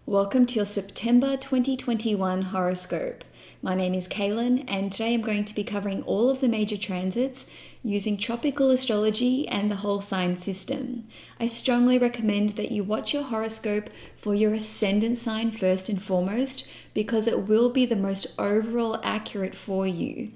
Welcome to your September 2021 horoscope. My name is Cailin, and today I'm going to be covering all of the major transits using tropical astrology and the whole sign system. I strongly recommend that you watch your horoscope for your ascendant sign first and foremost, because it will be the most overall accurate for you.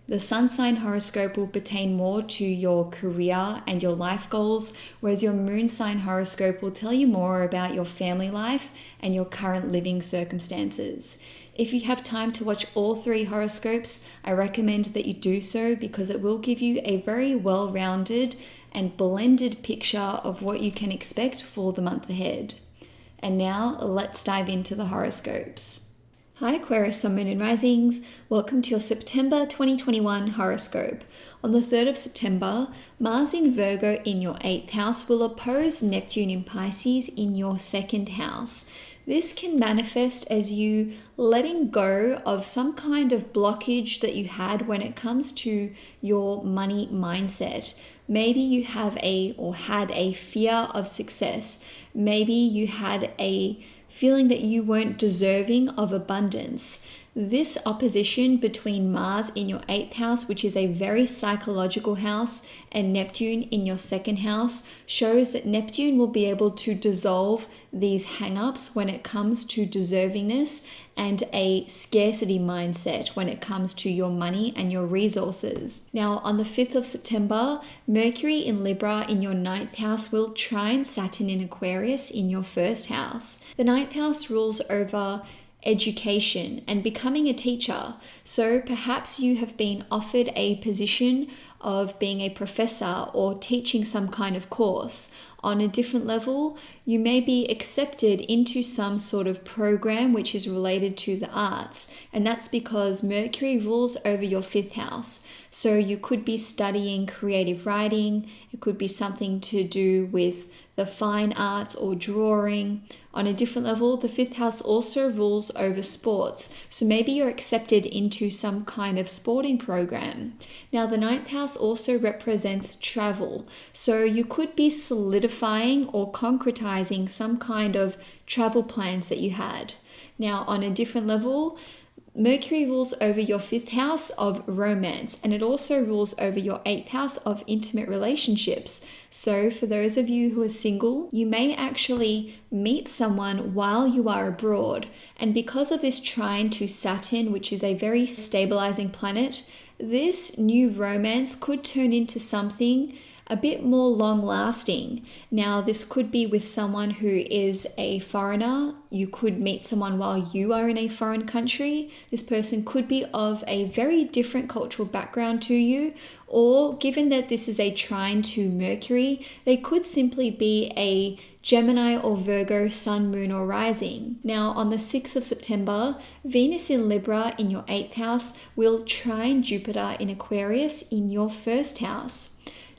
The sun sign horoscope will pertain more to your career and your life goals, whereas your moon sign horoscope will tell you more about your family life and your current living circumstances. If you have time to watch all three horoscopes, I recommend that you do so because it will give you a very well-rounded and blended picture of what you can expect for the month ahead. And now let's dive into the horoscopes. Hi Aquarius, Sun, Moon and Risings. Welcome to your September 2021 horoscope. On the 3rd of September, Mars in Virgo in your 8th house will oppose Neptune in Pisces in your 2nd house. This can manifest as you letting go of some kind of blockage that you had when it comes to your money mindset. Maybe you have had a fear of success. Maybe you had a feeling that you weren't deserving of abundance. This opposition between Mars in your 8th house, which is a very psychological house, and Neptune in your 2nd house shows that Neptune will be able to dissolve these hang-ups when it comes to deservingness and a scarcity mindset when it comes to your money and your resources. Now, on the 5th of September, Mercury in Libra in your 9th house will trine Saturn in Aquarius in your 1st house. The 9th house rules over education and becoming a teacher. So perhaps you have been offered a position of being a professor or teaching some kind of course. On a different level, you may be accepted into some sort of program which is related to the arts, and that's because Mercury rules over your 5th house. So you could be studying creative writing, it could be something to do with the fine arts or drawing. On a different level, the 5th house also rules over sports. So maybe you're accepted into some kind of sporting program. Now, the 9th house also represents travel. So you could be solidifying or concretizing some kind of travel plans that you had. Now, on a different level, Mercury rules over your 5th house of romance, and it also rules over your 8th house of intimate relationships. So for those of you who are single, you may actually meet someone while you are abroad. And because of this trine to Saturn, which is a very stabilizing planet, this new romance could turn into something a bit more long-lasting. Now, this could be with someone who is a foreigner. You could meet someone while you are in a foreign country. This person could be of a very different cultural background to you, or given that this is a trine to Mercury, they could simply be a Gemini or Virgo sun, moon or rising. Now, on the 6th of September, Venus in Libra in your 8th house will trine Jupiter in Aquarius in your 1st house.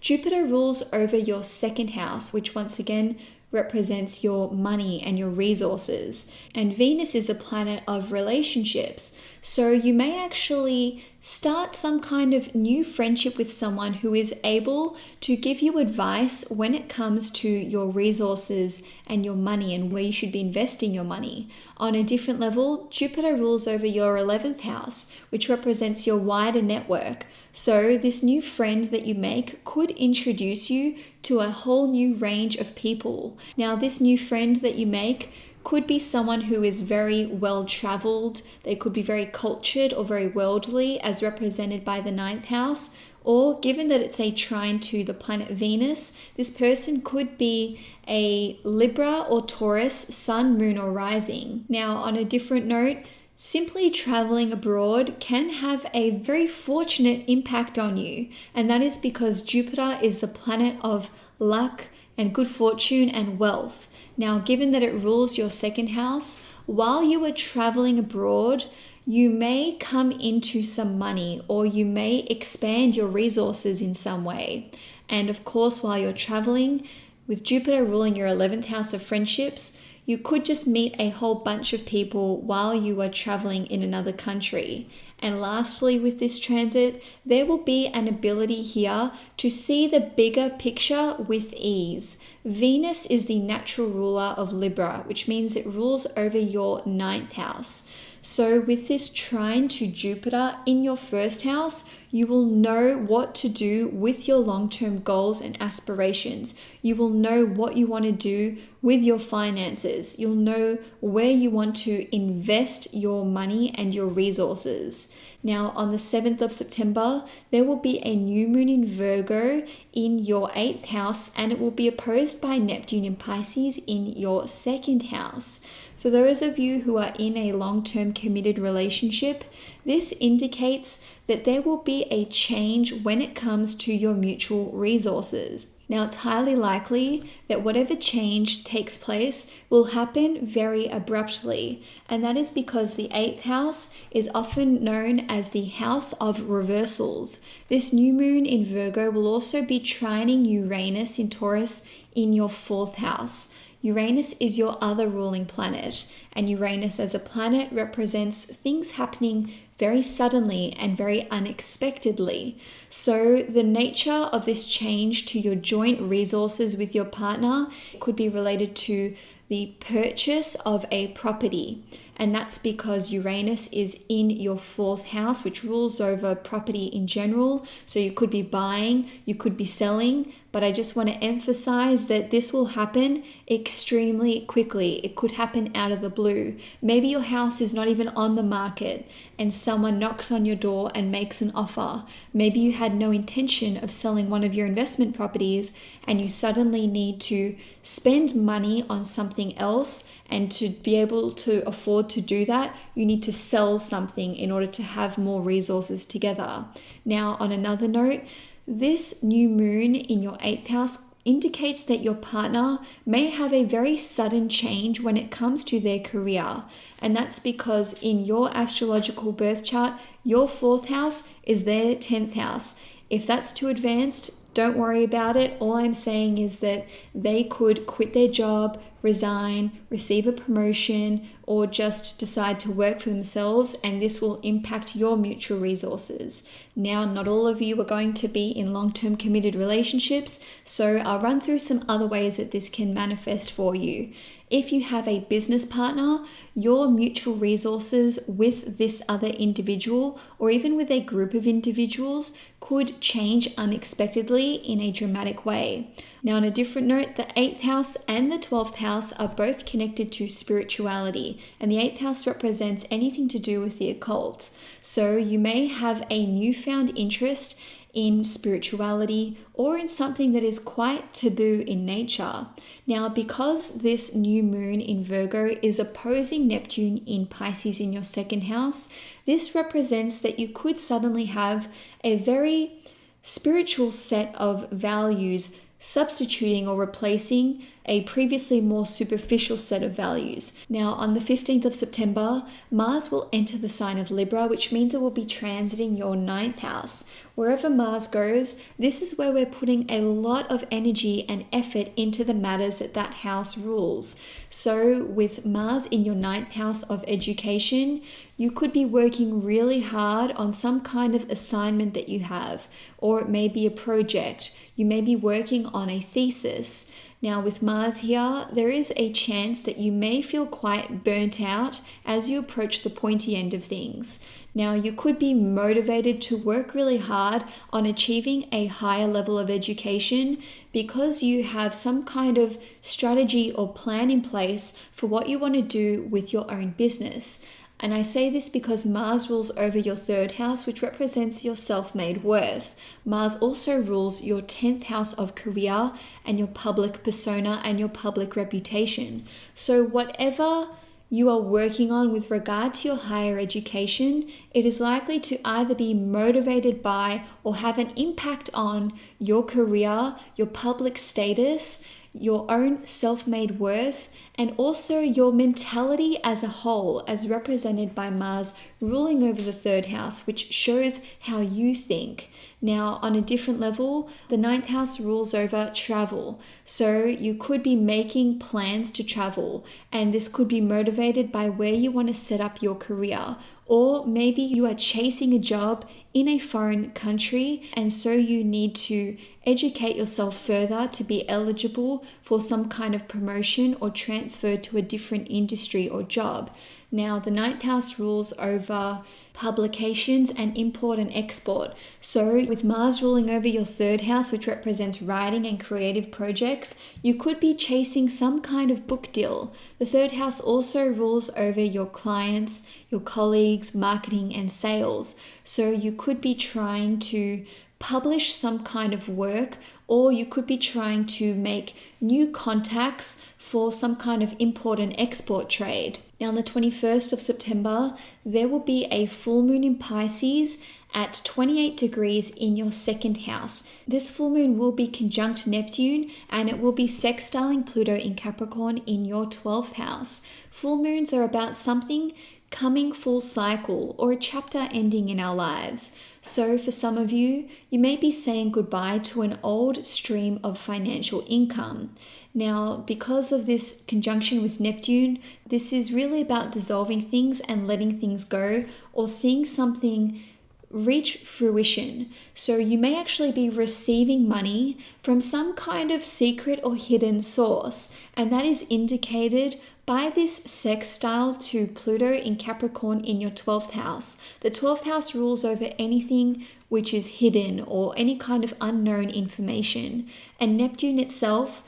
Jupiter rules over your 2nd house, which once again represents your money and your resources. And Venus is a planet of relationships. So you may actually start some kind of new friendship with someone who is able to give you advice when it comes to your resources and your money and where you should be investing your money. On a different level, Jupiter rules over your 11th house, which represents your wider network. So this new friend that you make could introduce you to a whole new range of people. Now, this new friend that you make could be someone who is very well traveled. They could be very cultured or very worldly, as represented by the 9th house. Or given that it's a trine to the planet Venus, this person could be a Libra or Taurus sun, moon or rising. Now, on a different note, simply traveling abroad can have a very fortunate impact on you. And that is because Jupiter is the planet of luck and good fortune and wealth. Now, given that it rules your 2nd house, while you are traveling abroad, you may come into some money or you may expand your resources in some way. And of course, while you're traveling, with Jupiter ruling your 11th house of friendships, you could just meet a whole bunch of people while you are traveling in another country. And lastly, with this transit, there will be an ability here to see the bigger picture with ease. Venus is the natural ruler of Libra, which means it rules over your 9th house. So with this trine to Jupiter in your 1st house, you will know what to do with your long-term goals and aspirations. You will know what you want to do with your finances. You'll know where you want to invest your money and your resources. Now, on the 7th of September, there will be a new moon in Virgo in your 8th house, and it will be opposed by Neptune in Pisces in your 2nd house. For those of you who are in a long-term committed relationship, this indicates that there will be a change when it comes to your mutual resources. Now, it's highly likely that whatever change takes place will happen very abruptly, and that is because the 8th house is often known as the house of reversals. This new moon in Virgo will also be trining Uranus in Taurus in your 4th house. Uranus is your other ruling planet, and Uranus as a planet represents things happening very suddenly and very unexpectedly. So the nature of this change to your joint resources with your partner could be related to the purchase of a property. And that's because Uranus is in your 4th house, which rules over property in general. So you could be buying, you could be selling, but I just want to emphasize that this will happen extremely quickly. It could happen out of the blue. Maybe your house is not even on the market and someone knocks on your door and makes an offer. Maybe you had no intention of selling one of your investment properties and you suddenly need to spend money on something else, and to be able to afford to do that, you need to sell something in order to have more resources together. Now, on another note, this new moon in your 8th house indicates that your partner may have a very sudden change when it comes to their career. And that's because in your astrological birth chart, your 4th house is their 10th house. If that's too advanced, don't worry about it. All I'm saying is that they could quit their job, resign, receive a promotion, or just decide to work for themselves, and this will impact your mutual resources. Now, not all of you are going to be in long-term committed relationships, so I'll run through some other ways that this can manifest for you. If you have a business partner, your mutual resources with this other individual, or even with a group of individuals, could change unexpectedly in a dramatic way. Now, on a different note, the 8th house and the 12th house are both connected to spirituality, and the 8th house represents anything to do with the occult. So you may have a newfound interest in spirituality or in something that is quite taboo in nature. Now, because this new moon in Virgo is opposing Neptune in Pisces in your 2nd house, this represents that you could suddenly have a very spiritual set of values substituting or replacing a previously more superficial set of values. Now, on the 15th of September, Mars will enter the sign of Libra, which means it will be transiting your 9th house. Wherever Mars goes, this is where we're putting a lot of energy and effort into the matters that that house rules. So with Mars in your 9th house of education, you could be working really hard on some kind of assignment that you have, or it may be a project. You may be working on a thesis. Now, with Mars here, there is a chance that you may feel quite burnt out as you approach the pointy end of things. Now, you could be motivated to work really hard on achieving a higher level of education because you have some kind of strategy or plan in place for what you want to do with your own business. And I say this because Mars rules over your 3rd house, which represents your self-made worth. Mars also rules your 10th house of career and your public persona and your public reputation. So whatever you are working on with regard to your higher education, it is likely to either be motivated by or have an impact on your career, your public status, your own self-made worth, and also your mentality as a whole, as represented by Mars ruling over the 3rd house, which shows how you think. Now, on a different level, the 9th house rules over travel. So you could be making plans to travel, and this could be motivated by where you want to set up your career. Or maybe you are chasing a job in a foreign country, and so you need to educate yourself further to be eligible for some kind of promotion or transfer to a different industry or job. Now, the ninth house rules over publications and import and export. So with Mars ruling over your third house, which represents writing and creative projects, you could be chasing some kind of book deal. The third house also rules over your clients, your colleagues, marketing and sales. So you could be trying to publish some kind of work, or you could be trying to make new contacts for some kind of import and export trade. Now, on the 21st of September, there will be a full moon in Pisces at 28 degrees in your second house. This full moon will be conjunct Neptune, and it will be sextiling Pluto in Capricorn in your 12th house. Full moons are about something coming full cycle or a chapter ending in our lives. So for some of you, you may be saying goodbye to an old stream of financial income. Now, because of this conjunction with Neptune, this is really about dissolving things and letting things go, or seeing something reach fruition. So you may actually be receiving money from some kind of secret or hidden source, and that is indicated by this sextile to Pluto in Capricorn in your 12th house. The 12th house rules over anything which is hidden or any kind of unknown information, and Neptune itself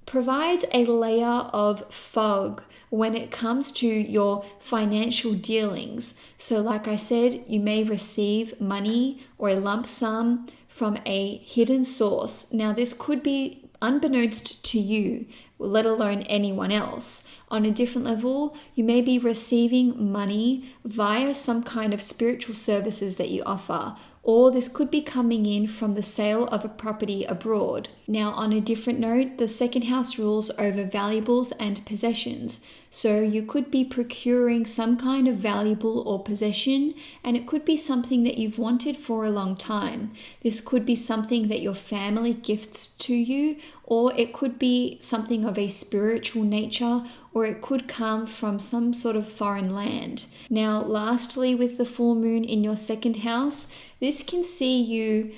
provides a layer of fog when it comes to your financial dealings. So like I said, you may receive money or a lump sum from a hidden source. Now, this could be unbeknownst to you, let alone anyone else. On a different level, you may be receiving money via some kind of spiritual services that you offer, or this could be coming in from the sale of a property abroad. Now, on a different note, the second house rules over valuables and possessions. So you could be procuring some kind of valuable or possession, and it could be something that you've wanted for a long time. This could be something that your family gifts to you, or it could be something of a spiritual nature, or it could come from some sort of foreign land. Now, lastly, with the full moon in your second house, this can see you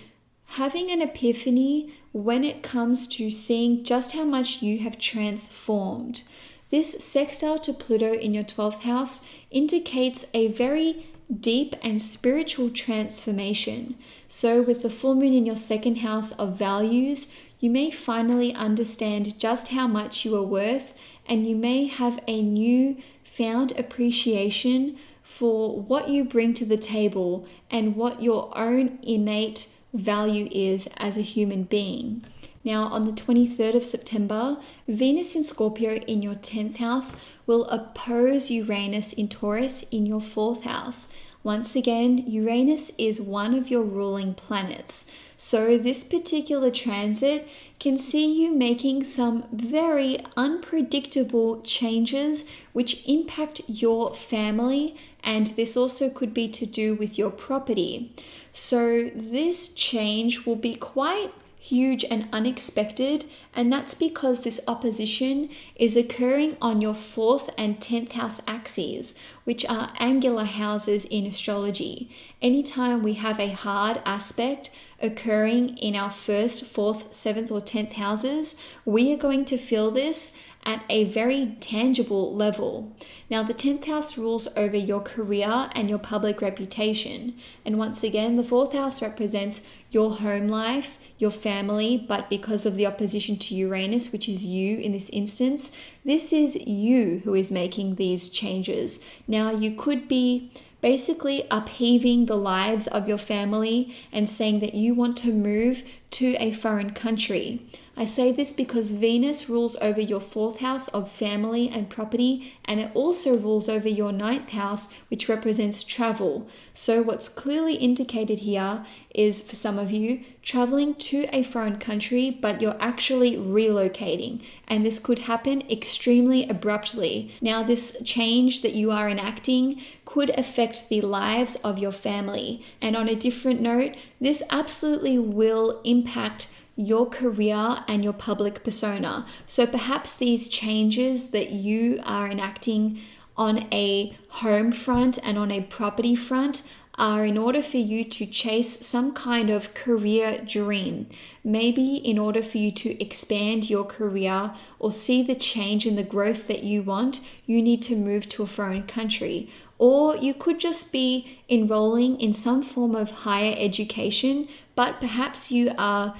having an epiphany when it comes to seeing just how much you have transformed. This sextile to Pluto in your 12th house indicates a very deep and spiritual transformation. So with the full moon in your second house of values, you may finally understand just how much you are worth, and you may have a new found appreciation for what you bring to the table and what your own innate value is as a human being. Now, on the 23rd of September, Venus in Scorpio in your 10th house will oppose Uranus in Taurus in your 4th house. Once again, Uranus is one of your ruling planets. So this particular transit can see you making some very unpredictable changes which impact your family, and this also could be to do with your property. So this change will be quite huge and unexpected, and that's because this opposition is occurring on your 4th and 10th house axes, which are angular houses in astrology. Anytime we have a hard aspect occurring in our 1st, 4th, 7th or 10th houses, we are going to feel this at a very tangible level. Now, the 10th house rules over your career and your public reputation. And once again, the 4th house represents your home life, your family, but because of the opposition to Uranus, which is you in this instance, this is you who is making these changes. Now, you could be basically upheaving the lives of your family and saying that you want to move to a foreign country. I say this because Venus rules over your 4th house of family and property, and it also rules over your 9th house, which represents travel. So what's clearly indicated here is, for some of you, traveling to a foreign country, but you're actually relocating, and this could happen extremely abruptly. Now, this change that you are enacting could affect the lives of your family. And on a different note, this absolutely will impact your career and your public persona. So perhaps these changes that you are enacting on a home front and on a property front are in order for you to chase some kind of career dream. Maybe in order for you to expand your career or see the change and the growth that you want, you need to move to a foreign country. Or you could just be enrolling in some form of higher education, but perhaps you are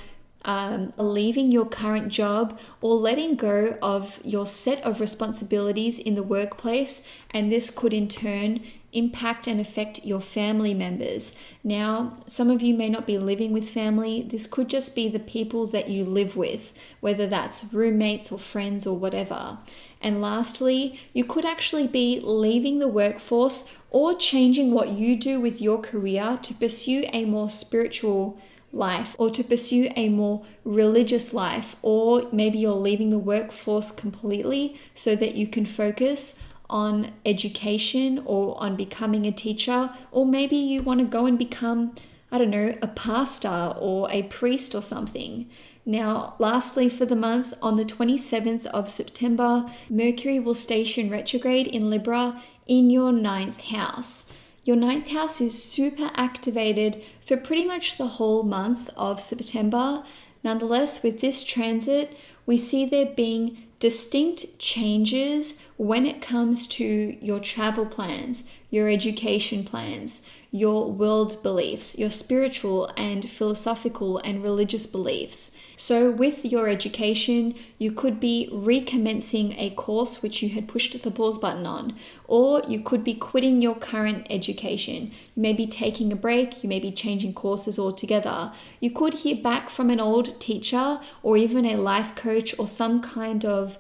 leaving your current job or letting go of your set of responsibilities in the workplace, and this could in turn impact and affect your family members. Now, some of you may not be living with family. This could just be the people that you live with, whether that's roommates or friends or whatever. And lastly, you could actually be leaving the workforce or changing what you do with your career to pursue a more spiritual life or to pursue a more religious life, or maybe you're leaving the workforce completely so that you can focus on education or on becoming a teacher, or maybe you want to go and become, I don't know, a pastor or a priest or something. Now, lastly for the month, on the 27th of September, Mercury will station retrograde in Libra in your 9th house. Your 9th house is super activated for pretty much the whole month of September. Nonetheless, with this transit, we see there being distinct changes when it comes to your travel plans, your education plans, your world beliefs, your spiritual and philosophical and religious beliefs. So with your education, you could be recommencing a course which you had pushed the pause button on, or you could be quitting your current education. You may be taking a break, you may be changing courses altogether. You could hear back from an old teacher or even a life coach or some kind of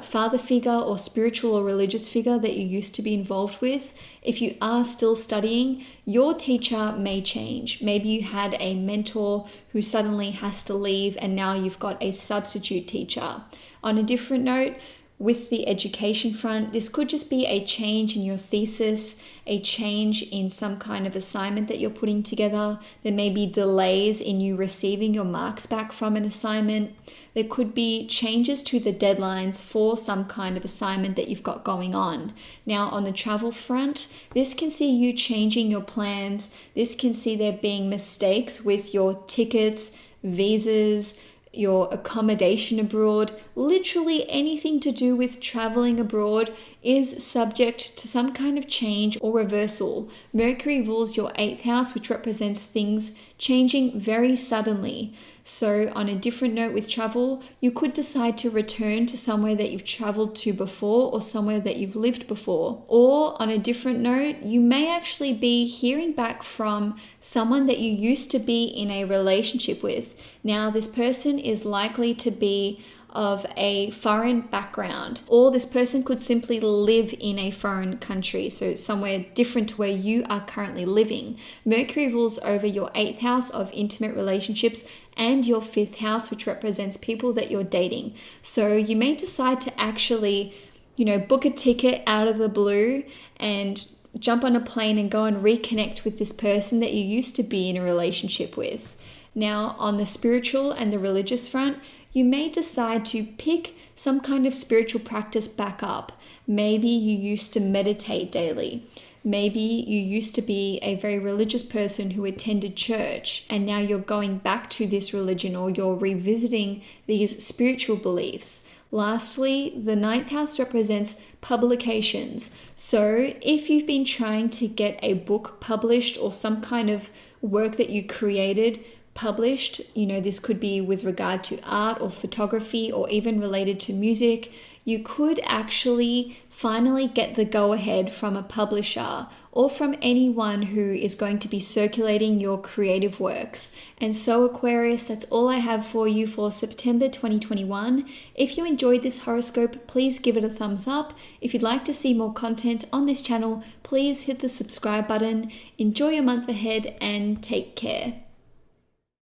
father figure or spiritual or religious figure that you used to be involved with. If you are still studying, your teacher may change. Maybe you had a mentor who suddenly has to leave and now you've got a substitute teacher. On a different note, with the education front, this could just be a change in your thesis, a change in some kind of assignment that you're putting together. There may be delays in you receiving your marks back from an assignment. There could be changes to the deadlines for some kind of assignment that you've got going on. Now, on the travel front, this can see you changing your plans. This can see there being mistakes with your tickets, visas, your accommodation abroad. Literally anything to do with traveling abroad is subject to some kind of change or reversal. Mercury rules your 8th house, which represents things changing very suddenly. So on a different note with travel, you could decide to return to somewhere that you've traveled to before or somewhere that you've lived before. Or on a different note, you may actually be hearing back from someone that you used to be in a relationship with. Now, this person is likely to be of a foreign background, or this person could simply live in a foreign country, so somewhere different to where you are currently living. Mercury rules over your 8th house of intimate relationships and your 5th house, which represents people that you're dating. So you may decide to actually, book a ticket out of the blue and jump on a plane and go and reconnect with this person that you used to be in a relationship with. Now, on the spiritual and the religious front, you may decide to pick some kind of spiritual practice back up. Maybe you used to meditate daily. Maybe you used to be a very religious person who attended church, and now you're going back to this religion, or you're revisiting these spiritual beliefs. Lastly, the 9th house represents publications. So if you've been trying to get a book published or some kind of work that you created published, this could be with regard to art or photography or even related to music, you could actually finally get the go-ahead from a publisher or from anyone who is going to be circulating your creative works. And so, Aquarius, that's all I have for you for September 2021. If you enjoyed this horoscope, please give it a thumbs up. If you'd like to see more content on this channel, please hit the subscribe button. Enjoy your month ahead and take care.